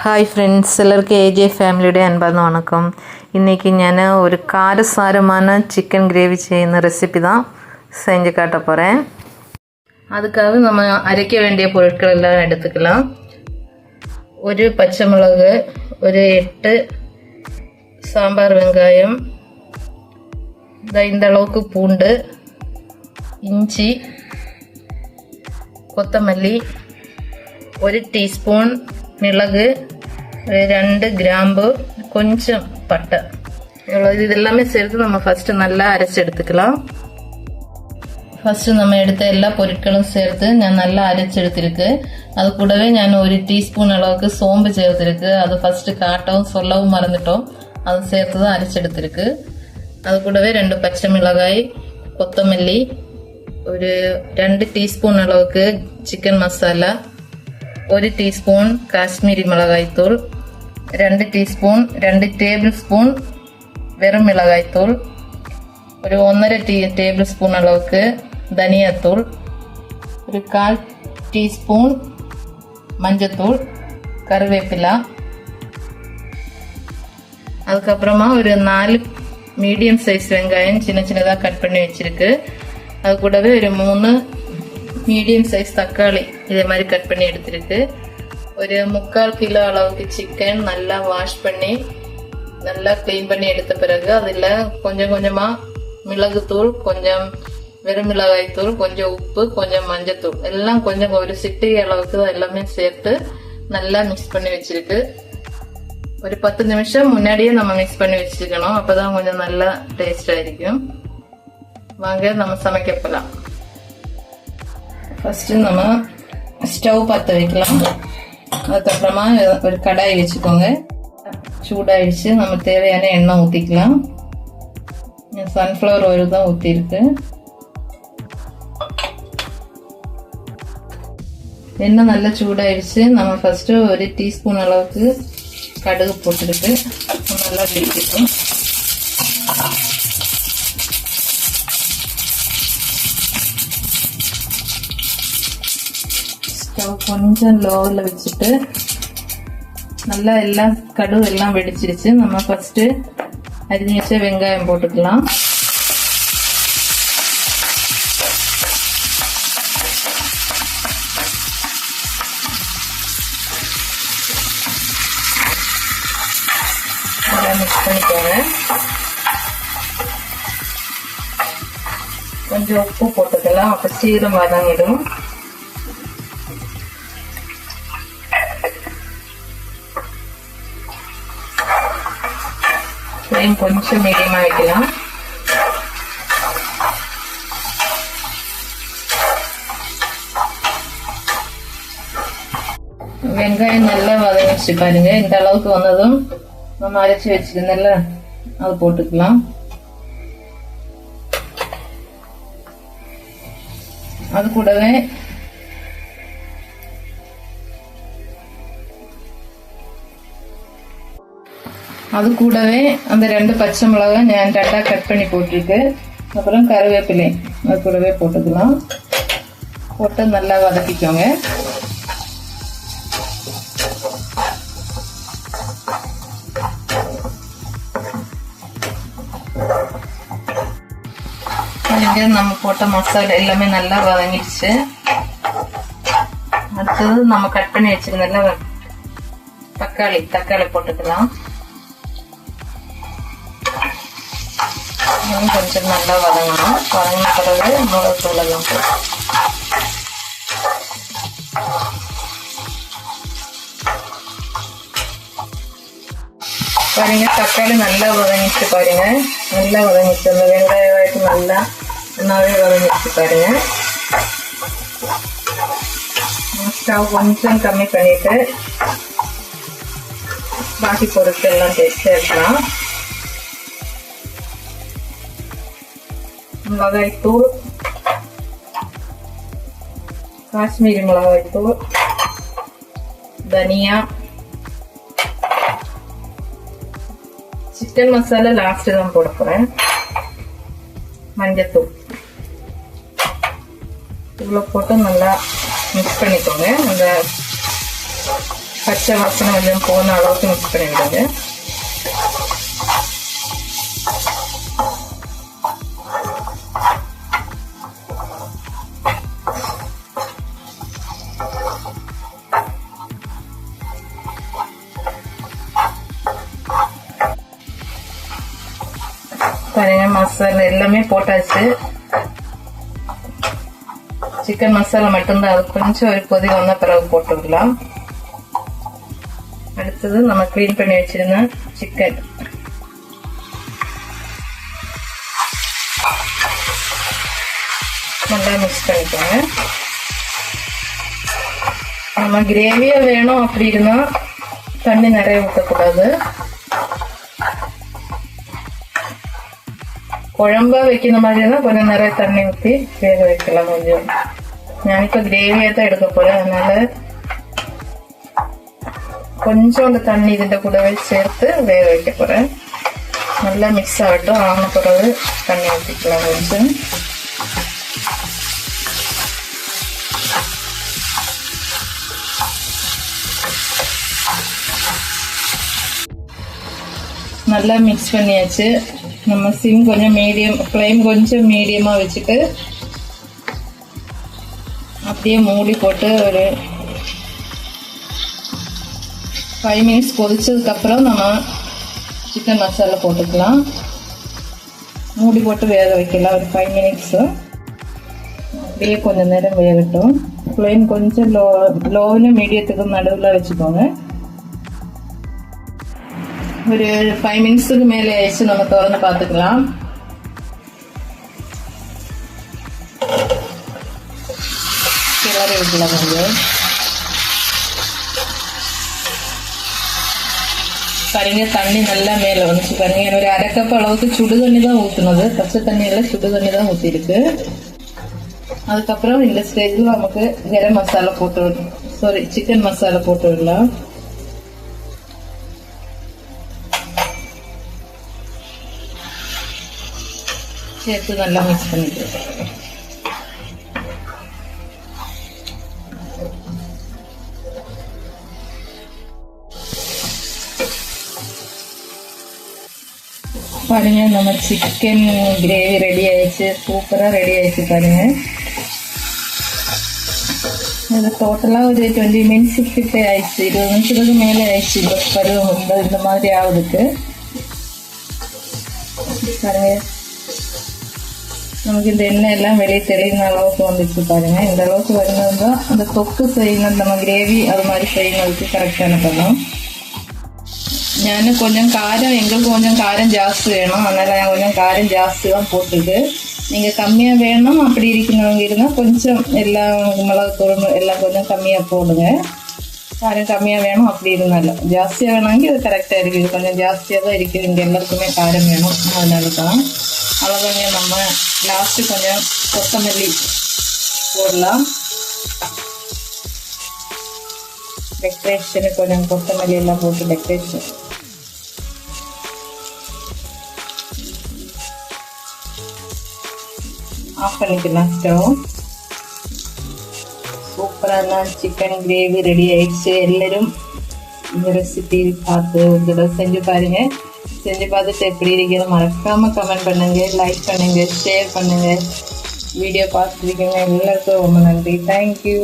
Hi friends, எல்லாருக்கும் AJ ஃபேமிலியோட அன்பான வணக்கம். இன்றைக்கி நான் ஒரு காரசாரமான சிக்கன் கிரேவி செய்யுന്ന ரெசிபி தான் செஞ்சு காட்ட போகிறேன். அதுக்காக நம்ம அரைக்க வேண்டிய பொருட்கள் எல்லாம் எடுத்துக்கலாம். ஒரு பச்சை மிளகு, ஒரு 8 சாம்பார் வெங்காயம், இந்த அளவுக்கு பூண்டு, இஞ்சி, கொத்தமல்லி, 1 டீஸ்பூன் மிளகு, 2 கிராம்பு, கொஞ்சம் பட்டை, இவ்வளோ இது எல்லாமே சேர்த்து நம்ம ஃபஸ்ட்டு நல்லா அரைச்சி எடுத்துக்கலாம். ஃபஸ்ட்டு நம்ம எடுத்த எல்லா பொருட்களும் சேர்த்து நான் நல்லா அரைச்சி எடுத்திருக்கு. அது கூடவே நான் 1 டீஸ்பூன் அளவுக்கு சோம்பு சேர்த்துருக்கு. அது ஃபஸ்ட்டு காட்டவும் சொல்லவும் மறந்துட்டோம். அது சேர்த்து தான் அரைச்சி எடுத்திருக்கு. அது கூடவே 2 பச்சை மிளகாய், கொத்தமல்லி, ஒரு 2 டீஸ்பூன் அளவுக்கு சிக்கன் மசாலா, 1 டீஸ்பூன் காஷ்மீரி மிளகாய்த்தூள், 2 டீஸ்பூன் 2 டேபிள் ஸ்பூன் வெறும் மிளகாய்த்தூள், ஒரு 1.5 டேபிள் ஸ்பூன் அளவுக்கு தனியாத்தூள், ஒரு 1/4 டீஸ்பூன் மஞ்சத்தூள், கருவேப்பிலை, அதுக்கப்புறமா ஒரு 4 மீடியம் சைஸ் வெங்காயம் சின்ன சின்னதாக கட் பண்ணி வச்சிருக்கு. அது கூடவே ஒரு 3 மீடியம் சைஸ் தக்காளி இதே மாதிரி கட் பண்ணி எடுத்திருக்கு. ஒரு 3/4 கிலோ அளவுக்கு சிக்கன் நல்லா வாஷ் பண்ணி நல்லா க்ளீன் பண்ணி எடுத்த பிறகு அதில் கொஞ்சம் கொஞ்சமாக மிளகுத்தூள், கொஞ்சம் வெறும் மிளகாய் தூள், கொஞ்சம் உப்பு, கொஞ்சம் மஞ்சத்தூள் எல்லாம் கொஞ்சம் ஒரு சிட்டிகை அளவுக்கு எல்லாமே சேர்த்து நல்லா மிக்ஸ் பண்ணி வச்சிருக்கு. ஒரு 10 நிமிஷம் முன்னாடியே நம்ம மிக்ஸ் பண்ணி வச்சுக்கணும். அப்போதான் கொஞ்சம் நல்லா டேஸ்டாக இருக்கும். வாங்க நம்ம சமைக்க போகலாம். ஃபஸ்ட்டு நம்ம ஸ்டவ் பற்ற வைக்கலாம். அதுக்கப்புறமா ஒரு கடாய் வச்சுக்கோங்க. சூடாயிடுச்சு. நம்ம தேவையான எண்ணெய் ஊற்றிக்கலாம். சன்ஃப்ளவர் ஆயில் தான் ஊற்றிருக்கு. எண்ணெய் நல்லா சூடாயிடுச்சு. நம்ம ஃபஸ்ட்டு 1 டீஸ்பூன் அளவுக்கு கடுகு போட்டுருக்கு. நல்லா வெடிக்கட்டும். கொஞ்சம் லோவில் வச்சுட்டு நல்லா எல்லாம் கடுகு எல்லாம் வெடிச்சிருச்சு. நம்ம ஃபர்ஸ்ட் அரிஞ்சு வச்ச வெங்காயம் போட்டுக்கலாம். மிக்ஸ் பண்ணிக்கோங்க. கொஞ்சம் உப்பு போட்டுக்கலாம். அப்போ சீரம் வதங்கிடும். கொஞ்சம் மீடியமா வைக்கலாம். வெங்காயம் நல்லா வதங்கிச்சு பாருங்க. இந்த அளவுக்கு வந்ததும் நம்ம அரைச்சி வச்சிருந்தோம்ல அது போட்டுக்கலாம். அது கூடவே அந்த 2 பச்சை மிளகாய் நான் 2 கட் பண்ணி போட்டிருக்கு. அப்புறம் கருவேப்பிலை அது கூடவே போட்டுக்கலாம். போட்டு நல்லா வதக்கிக்கோங்க. நம்ம போட்ட மசாலா எல்லாமே நல்லா வதங்கிடுச்சு. அடுத்தது நம்ம கட் பண்ணி வச்சிருந்தோம்ல தக்காளி போட்டுக்கலாம். கொஞ்சம் நல்லா வதங்கணும். வதங்கின பிறகு மிளகுத்தூள் எல்லாம் போட்டு பாருங்க. தக்காளி நல்லா வதங்கிச்சு பாருங்க. நல்லா வதங்கிச்சு. அந்த வெங்காயம் நல்லா நல்லாவே வதங்கிச்சு பாருங்க. ஸ்டவ் கொஞ்சம் கம்மி பண்ணிட்டு பாக்கி பொருட்கள் எல்லாம் சேர்க்கலாம். மிளகாய்த்தூள், காஷ்மீரி மிளகாய்த்தூள், தனியா, சிக்கன் மசாலா லாஸ்ட் தான் போட போறேன், மஞ்சத்தூள் இவ்வளோ போட்டு நல்லா மிக்ஸ் பண்ணிக்கோங்க. அந்த பச்சை வாசனை கொஞ்சம் போன அளவுக்கு மிக்ஸ் பண்ணி விடுங்க. பாருங்க, மசாலா எல்லாமே போட்டாச்சு. சிக்கன் மசாலா மட்டும்தான், அது கொஞ்சம் ஒரு கொதி வந்த பிறகு போட்டுக்கலாம். அடுத்தது நம்ம கிளீன் பண்ணி வச்சிருந்த சிக்கன் நல்லா மிக்ஸ் பண்ணிக்கோங்க. நம்ம கிரேவியா வேணும் அப்படின்னா தண்ணி நிறைய ஊற்றக்கூடாது. குழம்பா வைக்கிற மாதிரினா கொஞ்சம் நிறைய தண்ணி ஊற்றி வேக வைக்கலாம். கொஞ்சம் நான் இப்போ கிரேவியா தான் எடுக்க போறேன், அதனால கொஞ்சம் அந்த தண்ணி இதுல கூடவே சேர்த்து வேக வைக்க போறேன். நல்லா மிக்ஸ் ஆகட்டும். ஆன பிறகு தண்ணி ஊற்றிக்கலாம் கொஞ்சம். நல்லா மிக்ஸ் பண்ணியாச்சு. நம்ம சிம் கொஞ்சம் மீடியம், ஃப்ளேம் கொஞ்சம் மீடியமா வச்சுட்டு அப்படியே மூடி போட்டு ஒரு 5 மினிட்ஸ் கொதிச்சதுக்கு அப்புறம் நம்ம சிக்கன் மசாலா போட்டுக்கலாம். மூடி போட்டு வேக வைக்கலாம் ஒரு 5 மினிட்ஸ். அப்படியே கொஞ்சம் நேரம் வேகட்டும். ஃப்ளேம் கொஞ்சம் லோவில் மீடியத்துக்கு நடுவில் வச்சுக்கோங்க. ஒரு 5 மினிட்ஸுக்கு மேலே ஆயிடுச்சு. நம்ம திறந்து பார்த்துக்கலாம். கிளறி விடலாம் கொஞ்சம். பாருங்க, தண்ணி நல்லா மேலே வந்துச்சு. பாருங்க, ஒரு 1/2 கப் அளவுக்கு சுடு தண்ணி தான் ஊற்றுனது. பச்சை தண்ணியில சுடு தண்ணி தான் ஊற்றிருக்கு. அதுக்கப்புறம் இந்த ஸ்டேஜில் நமக்கு கரம் மசாலா போட்டு சிக்கன் மசாலா போட்டு விடலாம். சேர்த்து நல்லா மிக்ஸ் பண்ணிட்டு பாருங்க, நம்ம சிக்கன் கிரேவி ரெடி ஆயிடுச்சு. சூப்பரா ரெடி ஆயிடுச்சு. பாருங்க, இது டோட்டலா ஒரு 20 மினிட்ஸ் கிட்ட ஆயிடுச்சு. 20 நிமிஷத்துக்கு மேலே ஆயிடுச்சு. இந்த பருவம் இந்த மாதிரி ஆகுதுக்கு. பாருங்க, நமக்கு இந்த எண்ணெய் எல்லாம் வெளியே தெளிந்த அளவுக்கு வந்துச்சு. பாருங்க, இந்த அளவுக்கு வரணும் தான் அந்த தொக்கு செய்யணும். நம்ம கிரேவி அது மாதிரி செய்யணுக்கு கரெக்டான பதம். ഞാൻ கொஞ்சம் காரம், எங்களுக்கு கொஞ்சம் காரம் ஜாஸ்தி வேணும், அதனால நான் கொஞ்சம் காரம் ஜாஸ்தி தான் போட்டுருக்கு. நீங்கள் கம்மியாக வேணும் அப்படி இருக்கிறவங்க இருந்தால் கொஞ்சம் எல்லாம் மிளகுத்தூள் எல்லாம் கொஞ்சம் கம்மியாக போடுங்க. காரம் கம்மியாக வேணும் அப்படி இருந்தாலும். ஜாஸ்தியாக வேணாங்க இது கரெக்டாக இருக்குது. கொஞ்சம் ஜாஸ்தியாக தான் இருக்குது. இங்கே எல்லாருக்குமே காரம் வேணும், அதனால தான். அவ்வளோதாங்க. நம்ம லாஸ்ட்டு கொஞ்சம் கொத்தமல்லி போடலாம். டெக்கரேஷனுக்கு கொஞ்சம் கொத்தமல்லி எல்லாம் போட்டு டெக்கரேஷன் ஆஃப் பண்ணிக்கலாம் ஸ்டவ். சூப்பரான சிக்கன் கிரேவி ரெடி ஆயிடுச்சு. எல்லாரும் இந்த ரெசிபி பார்த்து ஒரு தடவை செஞ்சு பாருங்க. செஞ்சு பார்த்துட்டு எப்படி இருக்கிறது மறக்காம கமெண்ட் பண்ணுங்க, லைக் பண்ணுங்க, ஷேர் பண்ணுங்க. வீடியோ பார்த்துருக்கீங்க எல்லாருக்கும் ரொம்ப நன்றி. தேங்க்யூ.